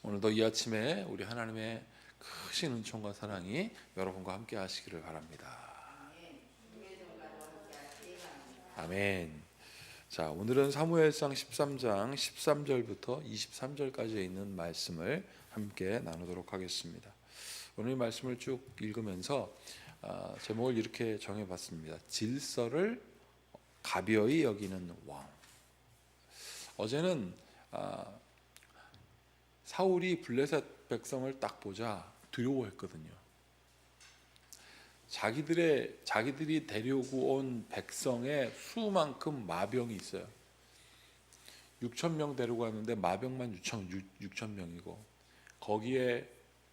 오늘도 이 아침에 우리 하나님의 크신 은총과 사랑이 여러분과 함께 하시기를 바랍니다. 아멘. 자, 오늘은 사무엘상 13장 13절부터 23절까지 있는 말씀을 함께 나누도록 하겠습니다. 오늘 이 말씀을 쭉 읽으면서 제목을 이렇게 정해봤습니다. 질서를 가벼이 여기는 왕. 어제는 사울이 블레셋 백성을 딱 보자 두려워했거든요. 자기들이 데리고 온 백성의 수만큼 마병이 있어요. 6천 명 데리고 왔는데 마병만 6천 명이고 거기에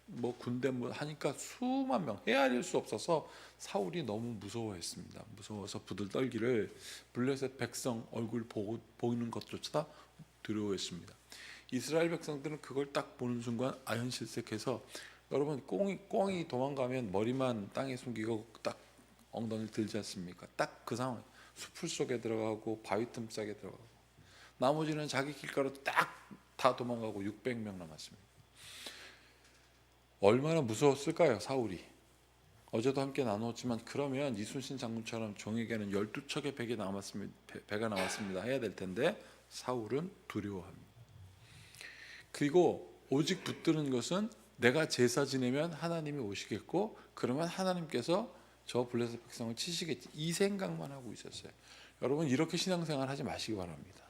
뭐 군대 뭐 하니까 수만 명 헤아릴 수 없어서 사울이 너무 무서워했습니다. 무서워서 부들 떨기를 블레셋 백성 얼굴 보이는 것조차 두려워했습니다. 이스라엘 백성들은 그걸 딱 보는 순간 아연실색해서, 여러분 꽁이 도망가면 머리만 땅에 숨기고 딱 엉덩이를 들지 않습니까? 딱 그 상황. 수풀 속에 들어가고 바위 틈 싸게 들어가고 나머지는 자기 길가로 딱 다 도망가고 600명 남았습니다. 얼마나 무서웠을까요, 사울이? 어제도 함께 나누었지만 그러면 이순신 장군처럼 종에게는 12척의 배가 남았습니다 해야 될 텐데 사울은 두려워합니다. 그리고 오직 붙드는 것은 내가 제사 지내면 하나님이 오시겠고 그러면 하나님께서 저 블레셋 백성을 치시겠지, 이 생각만 하고 있었어요. 여러분, 이렇게 신앙생활 하지 마시기 바랍니다.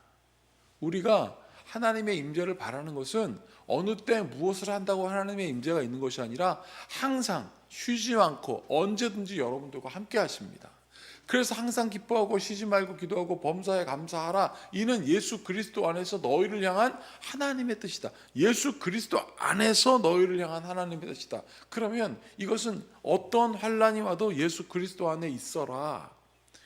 우리가 하나님의 임재를 바라는 것은 어느 때 무엇을 한다고 하나님의 임재가 있는 것이 아니라 항상 쉬지 않고 언제든지 여러분들과 함께 하십니다. 그래서 항상 기뻐하고 쉬지 말고 기도하고 범사에 감사하라. 이는 예수 그리스도 안에서 너희를 향한 하나님의 뜻이다. 예수 그리스도 안에서 너희를 향한 하나님의 뜻이다. 그러면 이것은 어떤 환난이 와도 예수 그리스도 안에 있어라.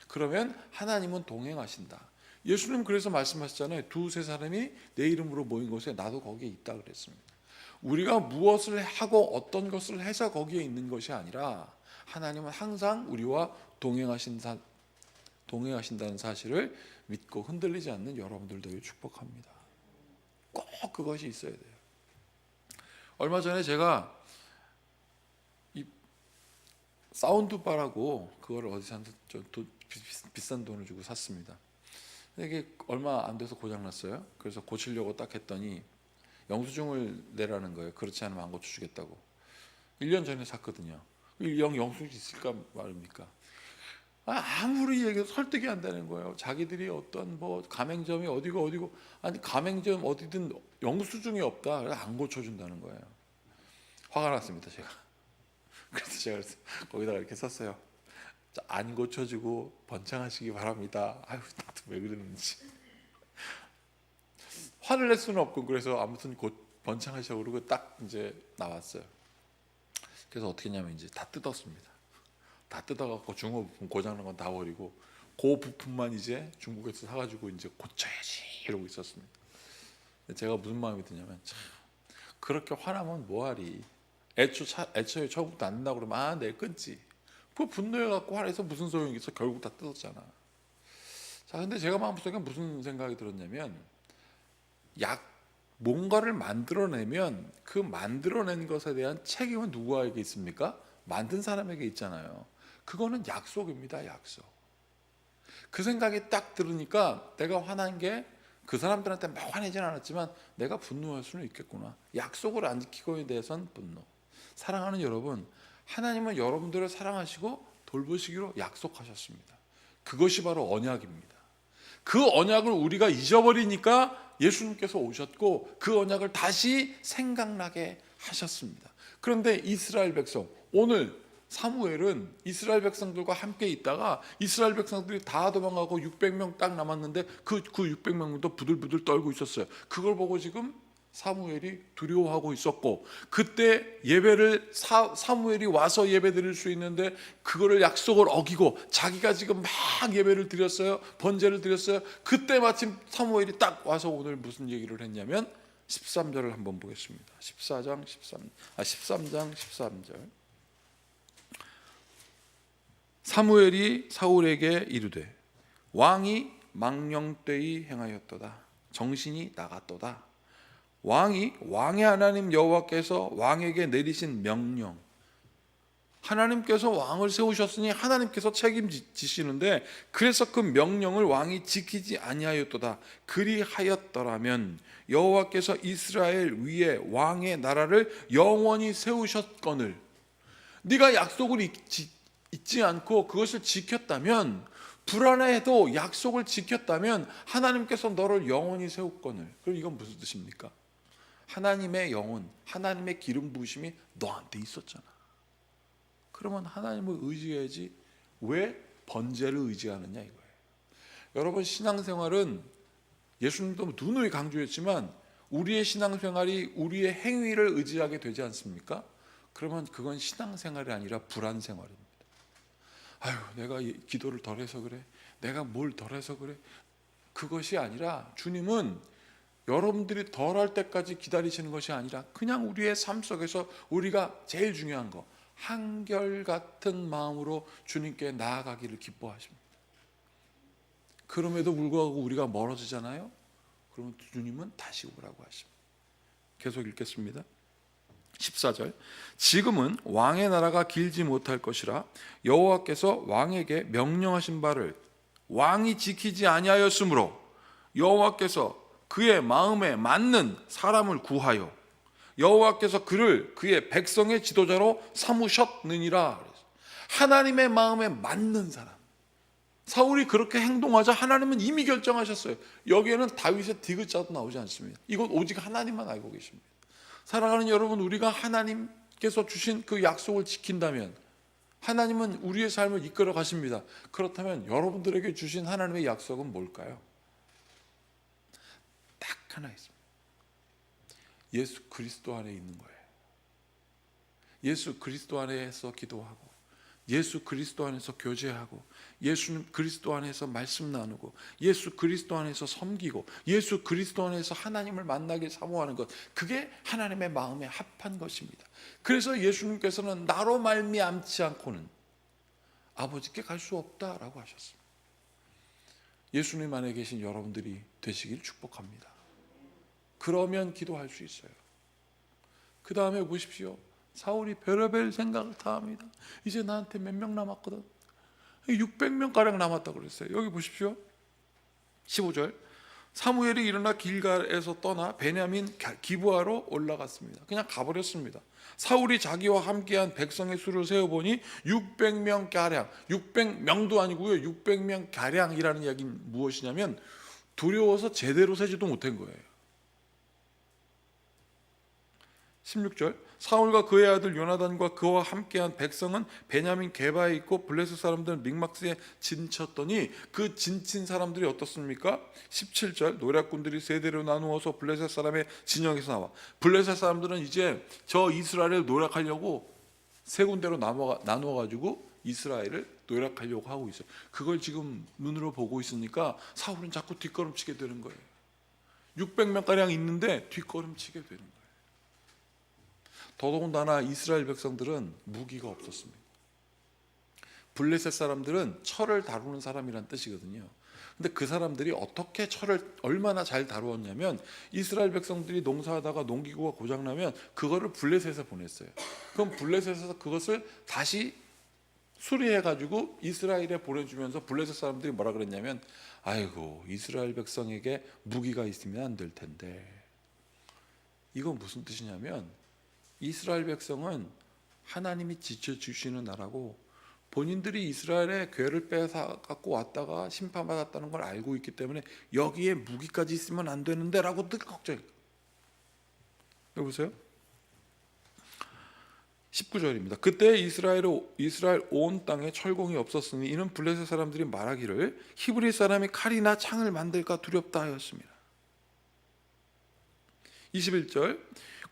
그러면 하나님은 동행하신다. 예수님 그래서 말씀하셨잖아요. 두세 사람이 내 이름으로 모인 곳에 나도 거기에 있다 그랬습니다. 우리가 무엇을 하고 어떤 것을 해서 거기에 있는 것이 아니라 하나님은 항상 우리와 동행하신다는 사실을 믿고 흔들리지 않는 여러분들도 축복합니다. 꼭 그것이 있어야 돼요. 얼마 전에 제가 이 사운드바라고 그걸 어디서 비싼 돈을 주고 샀습니다. 이게 얼마 안 돼서 고장났어요. 그래서 고치려고 딱 했더니 영수증을 내라는 거예요. 그렇지 않으면 안 고쳐주겠다고. 1년 전에 샀거든요. 영수증이 있을까 말입니까? 아무리 얘기해도 설득이 안 되는 거예요. 자기들이 어떤 뭐 가맹점이 어디고 아니 가맹점 어디든 영수증이 없다. 그래서 안 고쳐준다는 거예요. 화가 났습니다, 제가. 그래서 제가 거기다가 이렇게 썼어요. 안 고쳐주고 번창하시기 바랍니다. 아유, 나도 왜 그러는지. 화를 낼 수는 없고, 그래서 아무튼 곧 번창하시라고 그러고 딱 이제 나왔어요. 그래서 어떻게 했냐면 이제 다 뜯었습니다. 다 뜯어갖고 중고 부품 고장난 건 다 버리고 그 부품만 이제 중국에서 사가지고 이제 고쳐야지 이러고 있었습니다. 제가 무슨 마음이 드냐면, 참 그렇게 화나면 뭐하리. 애초에 처음부터 안 된다고 그러면 내일 끊지. 그 분노해갖고 화내서 무슨 소용이 있어. 결국 다 뜯었잖아. 자, 근데 제가 마음속에 무슨 생각이 들었냐면, 뭔가를 만들어내면 그 만들어낸 것에 대한 책임은 누구에게 있습니까? 만든 사람에게 있잖아요. 그거는 약속입니다, 약속. 그 생각이 딱 들으니까 내가 화난 게 그 사람들한테 막 화내진 않았지만 내가 분노할 수는 있겠구나. 약속을 안 지키고에 대해서는 분노. 사랑하는 여러분, 하나님은 여러분들을 사랑하시고 돌보시기로 약속하셨습니다. 그것이 바로 언약입니다. 그 언약을 우리가 잊어버리니까 예수님께서 오셨고 그 언약을 다시 생각나게 하셨습니다. 그런데 이스라엘 백성, 오늘 사무엘은 이스라엘 백성들과 함께 있다가 이스라엘 백성들이 다 도망가고 600명 딱 남았는데 그 600명도 부들부들 떨고 있었어요. 그걸 보고 지금 사무엘이 두려워하고 있었고, 그때 예배를 사무엘이 와서 예배 드릴 수 있는데 그거를 약속을 어기고 자기가 지금 막 예배를 드렸어요. 번제를 드렸어요. 그때 마침 사무엘이 딱 와서 오늘 무슨 얘기를 했냐면 13절을 한번 보겠습니다. 13장 13절. 사무엘이 사울에게 이르되 왕이 망령되이 행하였도다. 정신이 나갔도다. 왕의 하나님 여호와께서 왕에게 내리신 명령, 하나님께서 왕을 세우셨으니 하나님께서 책임지시는데, 그래서 그 명령을 왕이 지키지 아니하였도다. 그리하였더라면 여호와께서 이스라엘 위에 왕의 나라를 영원히 세우셨거늘, 네가 약속을 잊지 않고 그것을 지켰다면, 불안해도 약속을 지켰다면 하나님께서 너를 영원히 세웠거늘. 그럼 이건 무슨 뜻입니까? 하나님의 영혼, 하나님의 기름 부으심이 너한테 있었잖아. 그러면 하나님을 의지해야지 왜 번제를 의지하느냐 이거예요. 여러분, 신앙생활은 예수님도 누누이 강조했지만 우리의 신앙생활이 우리의 행위를 의지하게 되지 않습니까? 그러면 그건 신앙생활이 아니라 불안생활입니다. 아유, 내가 기도를 덜해서 그래, 내가 뭘 덜해서 그래, 그것이 아니라 주님은 여러분들이 덜할 때까지 기다리시는 것이 아니라 그냥 우리의 삶 속에서 우리가 제일 중요한 거, 한결같은 마음으로 주님께 나아가기를 기뻐하십니다. 그럼에도 불구하고 우리가 멀어지잖아요. 그러면 주님은 다시 오라고 하십니다. 계속 읽겠습니다. 14절, 지금은 왕의 나라가 길지 못할 것이라 여호와께서 왕에게 명령하신 바를 왕이 지키지 아니하였으므로 여호와께서 그의 마음에 맞는 사람을 구하여 여호와께서 그를 그의 백성의 지도자로 삼으셨느니라. 하나님의 마음에 맞는 사람. 사울이 그렇게 행동하자 하나님은 이미 결정하셨어요. 여기에는 다윗의 디귿자도 나오지 않습니다. 이건 오직 하나님만 알고 계십니다. 사랑하는 여러분, 우리가 하나님께서 주신 그 약속을 지킨다면 하나님은 우리의 삶을 이끌어 가십니다. 그렇다면 여러분들에게 주신 하나님의 약속은 뭘까요? 딱 하나 있습니다. 예수 그리스도 안에 있는 거예요. 예수 그리스도 안에서 기도하고, 예수 그리스도 안에서 교제하고, 예수 그리스도 안에서 말씀 나누고, 예수 그리스도 안에서 섬기고, 예수 그리스도 안에서 하나님을 만나길 사모하는 것, 그게 하나님의 마음에 합한 것입니다. 그래서 예수님께서는 나로 말미암지 않고는 아버지께 갈 수 없다라고 하셨습니다. 예수님 안에 계신 여러분들이 되시길 축복합니다. 그러면 기도할 수 있어요. 그 다음에 보십시오. 사울이 별의별 생각을 다 합니다. 이제 나한테 몇 명 남았거든. 600명가량 남았다고 그랬어요. 여기 보십시오. 15절, 사무엘이 일어나 길갈에서 떠나 베냐민 기브아로 올라갔습니다. 그냥 가버렸습니다. 사울이 자기와 함께한 백성의 수를 세어보니 600명가량, 600명도 아니고요, 600명가량이라는 이야기는 무엇이냐면 두려워서 제대로 세지도 못한 거예요. 16절, 사울과 그의 아들 요나단과 그와 함께한 백성은 베냐민 게바에 있고 블레셋 사람들은 믹마스에 진쳤더니 그 진친 사람들이 어떻습니까? 17절, 노략군들이 세 대로 나누어서 블레셋 사람의 진영에서 나와. 블레셋 사람들은 이제 저 이스라엘을 노략하려고 세 군데로 나누어가지고 이스라엘을 노략하려고 하고 있어요. 그걸 지금 눈으로 보고 있으니까 사울은 자꾸 뒷걸음치게 되는 거예요. 600명가량 있는데 뒷걸음치게 되는 거예요. 더더군다나 이스라엘 백성들은 무기가 없었습니다. 블레셋 사람들은 철을 다루는 사람이란 뜻이거든요. 근데 그 사람들이 어떻게 철을 얼마나 잘 다루었냐면 이스라엘 백성들이 농사하다가 농기구가 고장나면 그거를 블레셋에 보냈어요. 그럼 블레셋에서 그것을 다시 수리해가지고 이스라엘에 보내주면서 블레셋 사람들이 뭐라 그랬냐면, 아이고, 이스라엘 백성에게 무기가 있으면 안 될 텐데. 이건 무슨 뜻이냐면 이스라엘 백성은 하나님이 지켜주시는 나라고 본인들이 이스라엘의 괴를 빼앗아갖고 왔다가 심판받았다는 걸 알고 있기 때문에 여기에 무기까지 있으면 안 되는데 라고 늘 걱정해요. 여보세요? 19절입니다. 그때 이스라엘 온 땅에 철공이 없었으니 이는 블레셋 사람들이 말하기를 히브리 사람이 칼이나 창을 만들까 두렵다 하였습니다. 21절,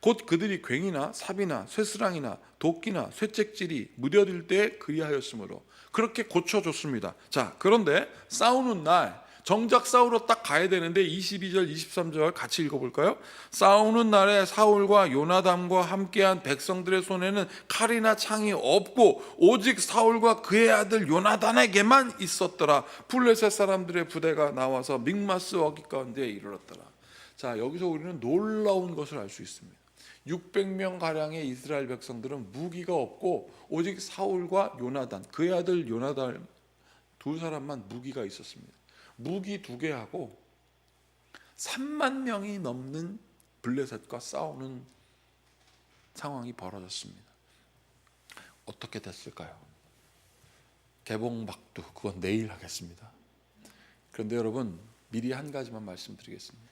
곧 그들이 괭이나 삽이나 쇠스랑이나 도끼나 쇠책질이 무뎌질 때 그리하였으므로 그렇게 고쳐줬습니다. 자, 그런데 싸우는 날 정작 싸우러 딱 가야 되는데 22절 23절 같이 읽어볼까요? 싸우는 날에 사울과 요나단과 함께한 백성들의 손에는 칼이나 창이 없고 오직 사울과 그의 아들 요나단에게만 있었더라. 블레셋 사람들의 부대가 나와서 믹마스 어귀 가운데에 이르렀더라. 자, 여기서 우리는 놀라운 것을 알 수 있습니다. 600명 가량의 이스라엘 백성들은 무기가 없고 오직 사울과 요나단, 그의 아들 요나단 두 사람만 무기가 있었습니다. 무기 2개하고 3만 명이 넘는 블레셋과 싸우는 상황이 벌어졌습니다. 어떻게 됐을까요? 개봉박두, 그건 내일 하겠습니다. 그런데 여러분, 미리 한 가지만 말씀드리겠습니다.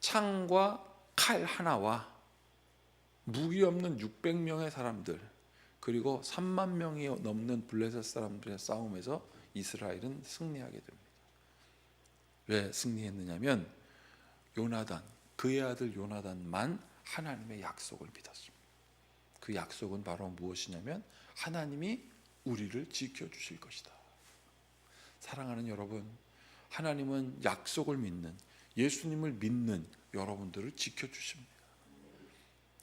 창과 칼 하나와 무기 없는 600명의 사람들, 그리고 3만 명이 넘는 블레셋 사람들의 싸움에서 이스라엘은 승리하게 됩니다. 왜 승리했느냐면 요나단, 그의 아들 요나단만 하나님의 약속을 믿었습니다. 그 약속은 바로 무엇이냐면 하나님이 우리를 지켜주실 것이다. 사랑하는 여러분, 하나님은 약속을 믿는, 예수님을 믿는 여러분들을 지켜주십니다.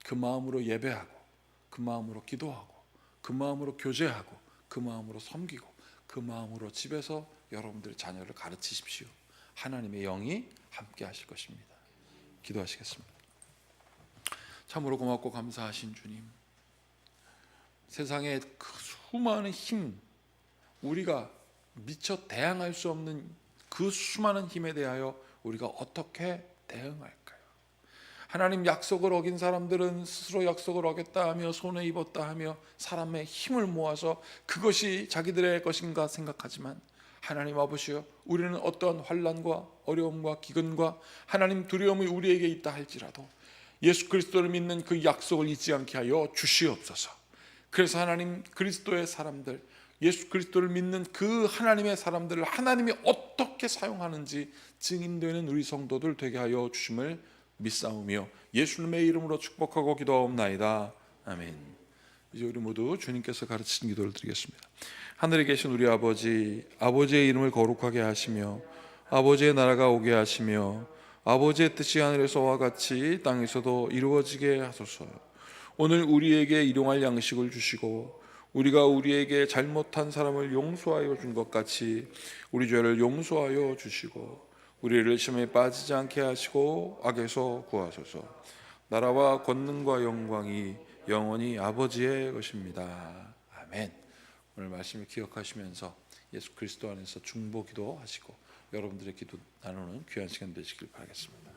그 마음으로 예배하고, 그 마음으로 기도하고, 그 마음으로 교제하고, 그 마음으로 섬기고, 그 마음으로 집에서 여러분들의 자녀를 가르치십시오. 하나님의 영이 함께 하실 것입니다. 기도하시겠습니다. 참으로 고맙고 감사하신 주님, 세상의 그 수많은 힘, 우리가 미처 대항할 수 없는 그 수많은 힘에 대하여 우리가 어떻게 대응할까요? 하나님, 약속을 어긴 사람들은 스스로 약속을 어겼다 하며 손해 입었다 하며 사람의 힘을 모아서 그것이 자기들의 것인가 생각하지만, 하나님 아버지여, 우리는 어떠한 환난과 어려움과 기근과 하나님 두려움이 우리에게 있다 할지라도 예수 그리스도를 믿는 그 약속을 잊지 않게 하여 주시옵소서. 그래서 하나님, 그리스도의 사람들, 예수 그리스도를 믿는 그 하나님의 사람들을 하나님이 어떻게 사용하는지 증인되는 우리 성도들 되게 하여 주심을 믿사오며 예수님의 이름으로 축복하고 기도하옵나이다. 아멘. 이제 우리 모두 주님께서 가르치신 기도를 드리겠습니다. 하늘에 계신 우리 아버지, 아버지의 이름을 거룩하게 하시며 아버지의 나라가 오게 하시며 아버지의 뜻이 하늘에서와 같이 땅에서도 이루어지게 하소서. 오늘 우리에게 일용할 양식을 주시고 우리가 우리에게 잘못한 사람을 용서하여 준 것 같이 우리 죄를 용서하여 주시고 우리를 시험에 빠지지 않게 하시고 악에서 구하소서. 나라와 권능과 영광이 영원히 아버지의 것입니다. 아멘. 오늘 말씀을 기억하시면서 예수 그리스도 안에서 중보기도 하시고 여러분들의 기도 나누는 귀한 시간 되시길 바라겠습니다.